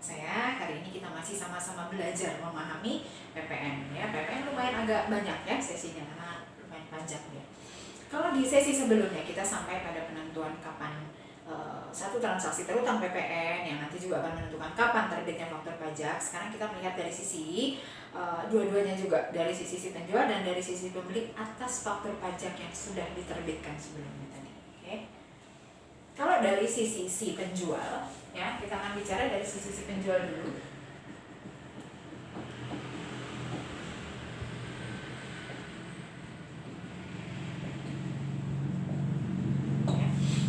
saya. Kali ini kita masih sama-sama belajar memahami PPN ya. PPN lumayan agak banyak ya sesinya karena lumayan panjang ya. Kalau di sesi sebelumnya kita sampai pada penentuan kapan satu transaksi terutang PPN yang nanti juga akan menentukan kapan terbitnya faktur pajak. Sekarang kita melihat dari sisi dua-duanya juga, dari sisi si penjual dan dari sisi pembeli atas faktur pajak yang sudah diterbitkan sebelumnya tadi. Oke. Kalau dari sisi si penjual, ya kita akan bicara dari sisi si penjual dulu.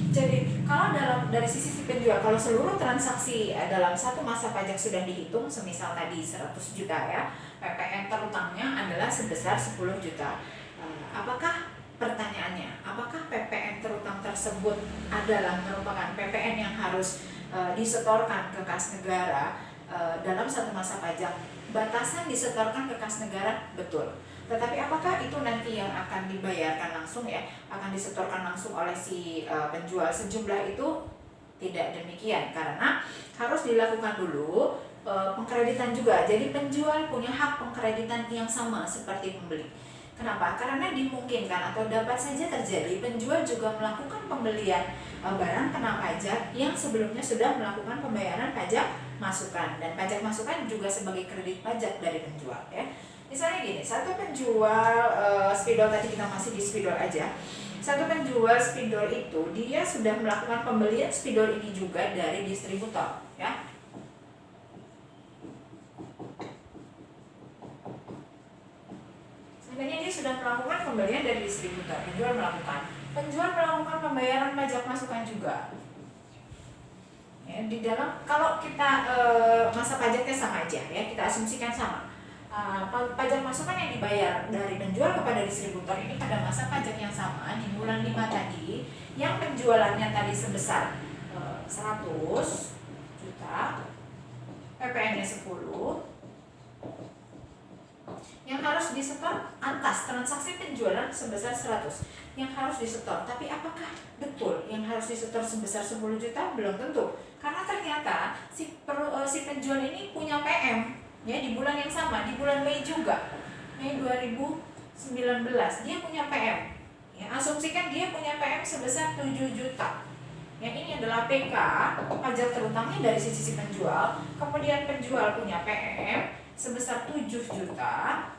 Jadi kalau dari sisi si penjual, kalau seluruh transaksi dalam satu masa pajak sudah dihitung, semisal tadi 100 juta ya, PPN terutangnya adalah sebesar 10 juta. Apakah pertanyaannya, apakah PPN terutang tersebut adalah merupakan PPN yang harus disetorkan ke kas negara dalam satu masa pajak? Batasan disetorkan ke kas negara, betul. Tetapi apakah itu nanti yang akan dibayarkan langsung ya, akan disetorkan langsung oleh si penjual sejumlah itu? Tidak demikian, karena harus dilakukan dulu pengkreditan juga. Jadi penjual punya hak pengkreditan yang sama seperti pembeli. Kenapa? Karena dimungkinkan atau dapat saja terjadi penjual juga melakukan pembelian barang kena pajak yang sebelumnya sudah melakukan pembayaran pajak masukan, dan pajak masukan juga sebagai kredit pajak dari penjual ya. Misalnya gini, satu penjual spidol, tadi kita masih di spidol aja. Satu penjual spidol itu dia sudah melakukan pembelian spidol ini juga dari distributor ya. Sebenarnya dia sudah melakukan pembelian dari distributor, penjual melakukan pembayaran pajak masukan juga. Ya, di dalam kalau kita masa pajaknya sama aja ya, kita asumsikan sama. Pajak masukan yang dibayar dari penjual kepada distributor ini pada masa pajak yang sama di bulan 5 tadi, yang penjualannya tadi sebesar 100 juta, PPN-nya 10, yang harus disetor atas transaksi penjualan sebesar 100 yang harus disetor. Tapi apakah betul yang harus disetor sebesar 10 juta? Belum tentu, karena ternyata si penjual ini punya PM ya di bulan yang sama, di bulan Mei juga, Mei 2019 dia punya PM ya. Asumsikan dia punya PM sebesar 7 juta ya. Ini adalah PK, pajak terutangnya dari sisi penjual. Kemudian penjual punya PM sebesar 7 juta.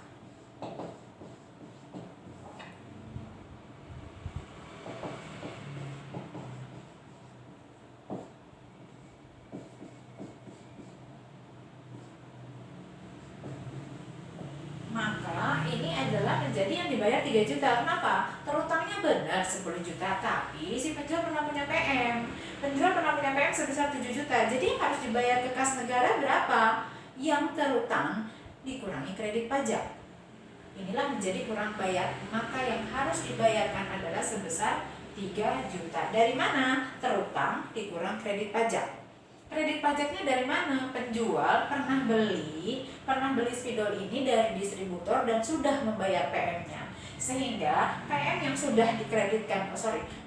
Maka ini adalah menjadi yang dibayar 3 juta. Kenapa? Terutangnya benar 10 juta, tapi si penjual pernah punya PM. Penjual pernah punya PM sebesar 7 juta. Jadi yang harus dibayar ke kas negara berapa? Yang terutang dikurangi kredit pajak. Inilah menjadi kurang bayar. Maka yang harus dibayarkan adalah sebesar 3 juta. Dari mana? Terutang dikurang kredit pajak. Kredit pajaknya dari mana? Penjual pernah beli spidol ini dari distributor dan sudah membayar PM-nya. Sehingga PM yang sudah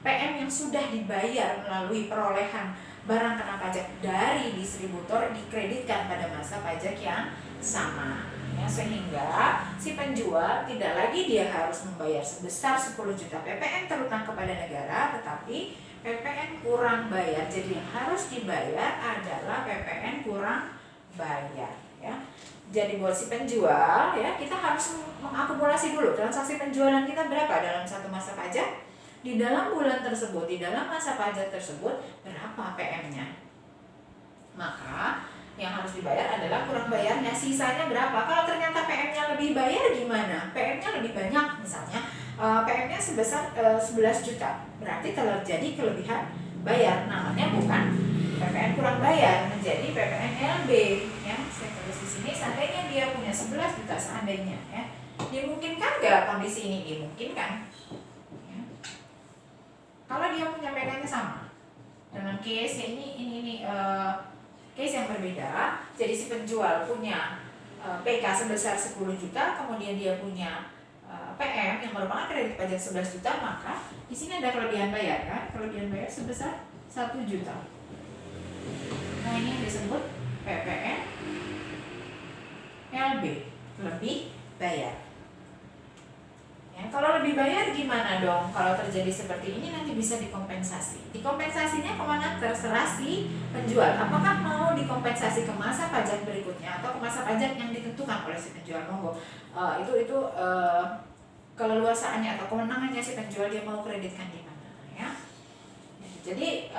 PM yang sudah dibayar melalui perolehan barang kena pajak dari distributor dikreditkan pada masa pajak yang sama. Ya, sehingga si penjual tidak lagi dia harus membayar sebesar 10 juta PPN terutang kepada negara, tetapi PPN kurang bayar. Jadi yang harus dibayar adalah PPN kurang bayar ya. Jadi buat si penjual ya, kita harus mengakumulasi dulu transaksi penjualan kita berapa dalam satu masa pajak. Di dalam bulan tersebut, di dalam masa pajak tersebut berapa PM-nya. Maka yang harus dibayar adalah kurang bayarnya, sisanya berapa. Kalau ternyata PM-nya lebih bayar gimana? PM-nya lebih banyak misalnya, PM-nya sebesar 11 juta, berarti terjadi kelebihan bayar, namanya bukan PPN kurang bayar, menjadi PPN LB ya. Saya tulis di sini, seandainya dia punya 11 juta, seandainya ya, dimungkinkan nggak kondisi ini? Dimungkinkan ya. Kalau dia punya PK-nya sama dengan case ini case yang berbeda. Jadi si penjual punya PK sebesar 10 juta, kemudian dia punya PM yang merupakan kredit pajak 11 juta, maka di sini ada kelebihan bayar kan? Kelebihan bayar sebesar 1 juta. Nah, ini yang disebut PPN LB lebih bayar. Ya, kalau lebih bayar gimana dong? Kalau terjadi seperti ini nanti bisa dikompensasi. Dikompensasinya kemana? Terserah si penjual. Apakah mau dikompensasi ke masa pajak berikutnya atau ke masa pajak yang ditentukan oleh si penjual? Monggo. Itu keleluasaannya atau kewenangannya si penjual, dia mau kreditkan di mana, ya. Jadi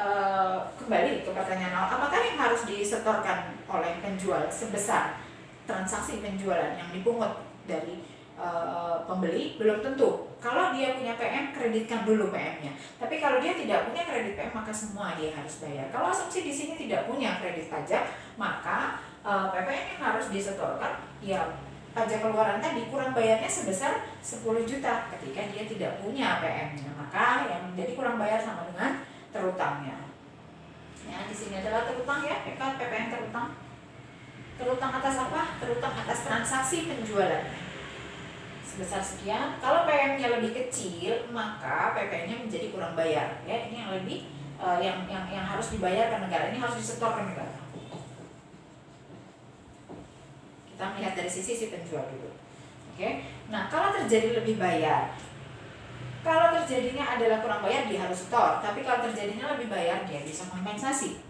kembali ke pertanyaan awal, apakah yang harus disetorkan oleh penjual sebesar transaksi penjualan yang dipungut dari pembeli? Belum tentu. Kalau dia punya PM, kreditkan dulu PM-nya. Tapi kalau dia tidak punya kredit PM, maka semua dia harus bayar. Kalau asumsi di sini tidak punya kredit pajak, maka PPN yang harus disetorkan ya pajak keluaran tadi kurang bayarnya sebesar 10 juta ketika dia tidak punya PM-nya. Maka yang menjadi kurang bayar sama dengan terutangnya. Ya, di sini adalah terutang ya, PPN terutang. Terutang atas apa? Terutang atas transaksi penjualan sebesar sekian. Kalau PM-nya lebih kecil, maka PPN-nya menjadi kurang bayar. Ya, ini yang lebih yang harus dibayar ke negara, ini harus disetor ke negara. Kita melihat dari sisi penjual dulu. Oke. Nah, kalau terjadi lebih bayar, kalau terjadinya adalah kurang bayar, dia harus setor. Tapi kalau terjadinya lebih bayar, dia bisa kompensasi.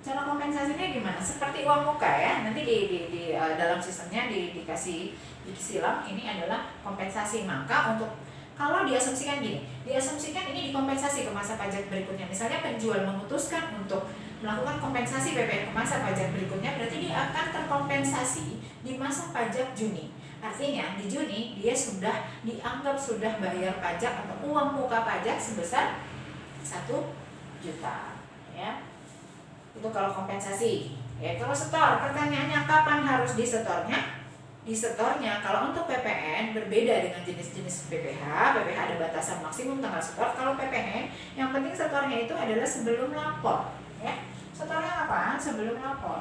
Cara kompensasinya gimana? Seperti uang muka ya. Nanti di dalam sistemnya dikasih silang, ini adalah kompensasi. Maka untuk kalau diasumsikan gini, diasumsikan ini dikompensasi ke masa pajak berikutnya. Misalnya penjual memutuskan untuk melakukan kompensasi PPN ke masa pajak berikutnya, berarti dia akan terkompensasi di masa pajak Juni. Artinya di Juni dia sudah dianggap sudah bayar pajak atau uang muka pajak sebesar 1 juta. Ya. Itu kalau kompensasi. Ya, kalau setor, pertanyaannya kapan harus disetornya? Disetornya kalau untuk PPN berbeda dengan jenis-jenis PPH. PPH ada batasan maksimum tanggal setor. Kalau PPN yang penting setornya itu adalah sebelum lapor. Ya, setornya apa? Sebelum lapor.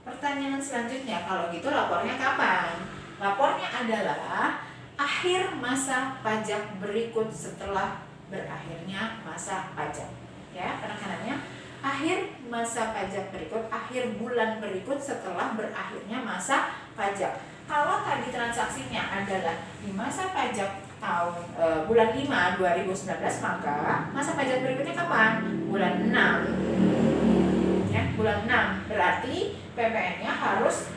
Pertanyaan selanjutnya, kalau gitu lapornya kapan? Lapornya adalah akhir masa pajak berikut setelah berakhirnya masa pajak. Ya, penekanannya akhir masa pajak berikut, akhir bulan berikut setelah berakhirnya masa pajak. Kalau tadi transaksinya adalah di masa pajak tahun bulan 5 2019, maka masa pajak berikutnya kapan? Bulan 6. Ya, bulan 6. Berarti PPN-nya harus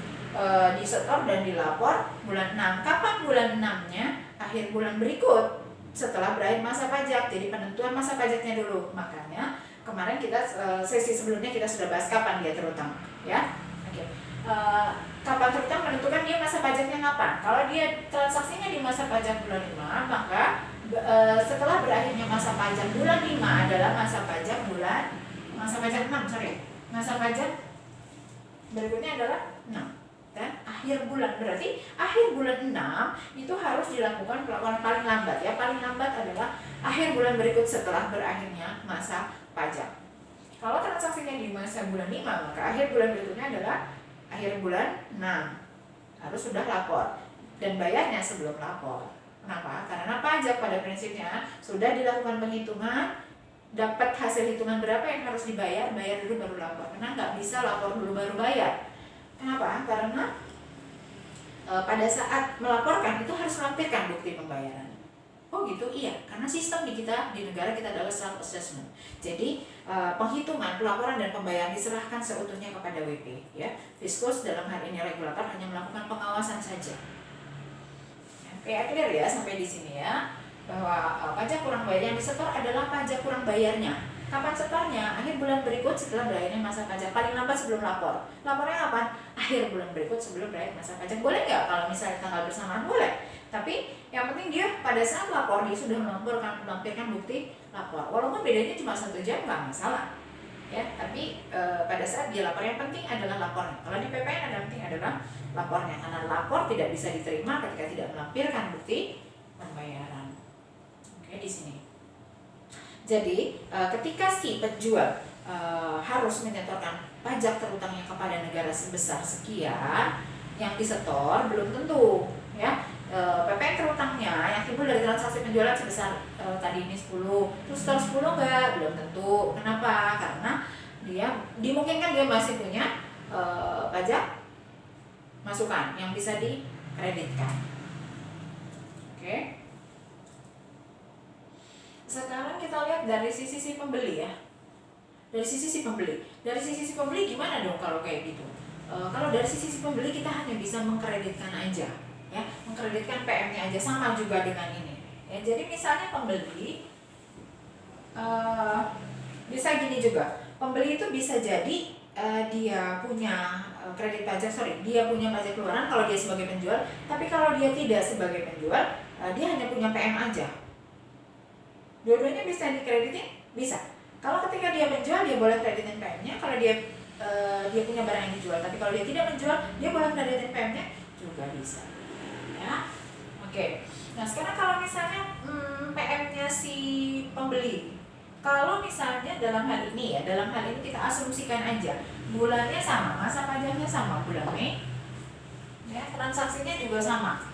disetor dan dilapor bulan 6. Kapan bulan 6-nya? Akhir bulan berikut setelah berakhir masa pajak. Jadi penentuan masa pajaknya dulu. Makanya kemarin kita sesi sebelumnya kita sudah bahas kapan dia terutang, ya. Oke. Kapan terutang menentukan dia masa pajaknya kapan. Kalau dia transaksinya di masa pajak bulan 5, maka setelah berakhirnya masa pajak bulan 5 adalah masa pajak 6, Masa pajak berikutnya adalah 6. Dan akhir bulan, berarti akhir bulan 6 itu harus dilakukan pelaporan paling lambat ya. Paling lambat adalah akhir bulan berikut setelah berakhirnya masa pajak. Kalau transaksinya di masa bulan 5, maka akhir bulan berikutnya adalah akhir bulan 6. Harus sudah lapor dan bayarnya sebelum lapor. Kenapa? Karena pajak pada prinsipnya sudah dilakukan penghitungan, dapat hasil hitungan berapa yang harus dibayar, bayar dulu baru lapor. Karena nggak bisa lapor dulu baru bayar. Kenapa? Karena pada saat melaporkan itu harus melampirkan bukti pembayaran. Oh gitu, iya. Karena sistem di negara kita adalah self assessment. Jadi penghitungan, pelaporan dan pembayaran diserahkan seutuhnya kepada WP. Ya, Fiskus dalam hal ini regulator hanya melakukan pengawasan saja. Ya, clear ya sampai di sini ya, bahwa pajak kurang bayar yang disetor adalah pajak kurang bayarnya. Kapan setornya? Akhir bulan berikut setelah berakhirnya masa pajak, paling lambat sebelum lapor. Lapornya kapan? Akhir bulan berikut sebelum berakhir masa pajak. Boleh nggak kalau misalnya tanggal bersamaan? Boleh. Tapi yang penting dia pada saat lapor dia sudah melampirkan bukti lapor. Walaupun bedanya cuma 1 jam nggak masalah. Ya, tapi pada saat dia lapor yang penting adalah lapornya. Kalau di PPN yang penting adalah lapornya, karena lapor tidak bisa diterima ketika tidak melampirkan bukti pembayaran. Oke, di sini. Jadi ketika si penjual harus menyetorkan pajak terutangnya kepada negara sebesar sekian, yang disetor belum tentu ya. PPN terutangnya yang timbul dari transaksi penjualan sebesar tadi ini 10, terus setor 10 enggak? Belum tentu. Kenapa? Karena dia dimungkinkan dia masih punya pajak masukan yang bisa dikreditkan. Oke. Sekarang kita lihat dari sisi si pembeli ya. Dari sisi si pembeli gimana dong kalau kayak gitu? Kalau dari sisi si pembeli kita hanya bisa mengkreditkan aja, ya, mengkreditkan PM-nya aja, sama juga dengan ini. Ya, jadi misalnya pembeli bisa gini juga, pembeli itu bisa jadi dia punya kredit pajak, dia punya pajak keluaran kalau dia sebagai penjual, tapi kalau dia tidak sebagai penjual, dia hanya punya PM aja. Dua-duanya bisa dikreditin, bisa. Kalau ketika dia menjual, dia boleh kreditin PM-nya. Kalau dia punya barang yang dijual, tapi kalau dia tidak menjual, dia boleh kreditin PM-nya juga bisa. Ya, oke. Nah sekarang kalau misalnya PM-nya si pembeli, kalau misalnya dalam hal ini kita asumsikan aja bulannya sama, masa pajaknya sama, bulan Mei, ya, transaksinya juga sama,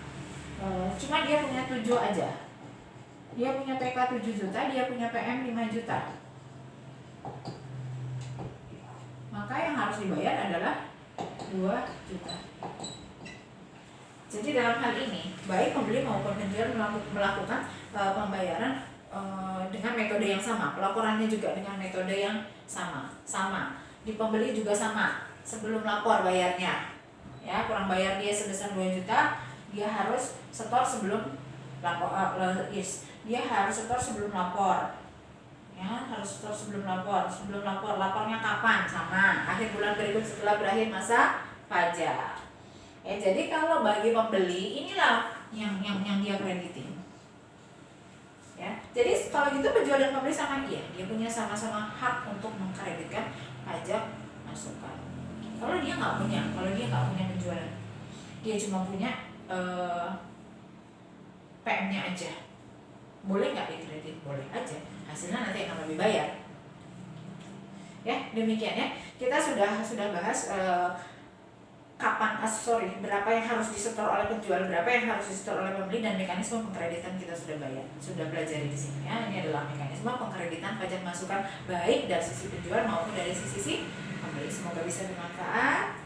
cuma dia punya 7 aja. Dia punya PK 7 juta, dia punya PM 5 juta. Maka yang harus dibayar adalah 2 juta. Jadi dalam hal ini, baik pembeli maupun penjual melakukan pembayaran dengan metode yang sama, pelaporannya juga dengan metode yang sama. Di pembeli juga sama, sebelum lapor bayarnya. Ya, kurang bayar dia sebesar 2 juta, dia harus setor sebelum lapor. Dia harus setor sebelum lapor. Ya, harus setor sebelum lapor. Lapornya kapan? Sama, akhir bulan berikut setelah berakhir masa pajak. Jadi kalau bagi pembeli inilah yang dia kreditin. Ya, jadi kalau gitu penjual dan pembeli sama, dia punya sama-sama hak untuk mengkreditkan pajak masukan. Kalau dia nggak punya penjualan, dia cuma punya PM-nya aja, boleh nggak dikredit? Boleh aja, hasilnya nanti akan lebih bayar. Ya, demikian ya, kita sudah bahas berapa yang harus disetor oleh penjual, berapa yang harus disetor oleh pembeli, dan mekanisme pengkreditan kita sudah pelajari di sini ya. Ini adalah mekanisme pengkreditan pajak masukan baik dari sisi penjual maupun dari sisi pembeli. Semoga bisa bermanfaat.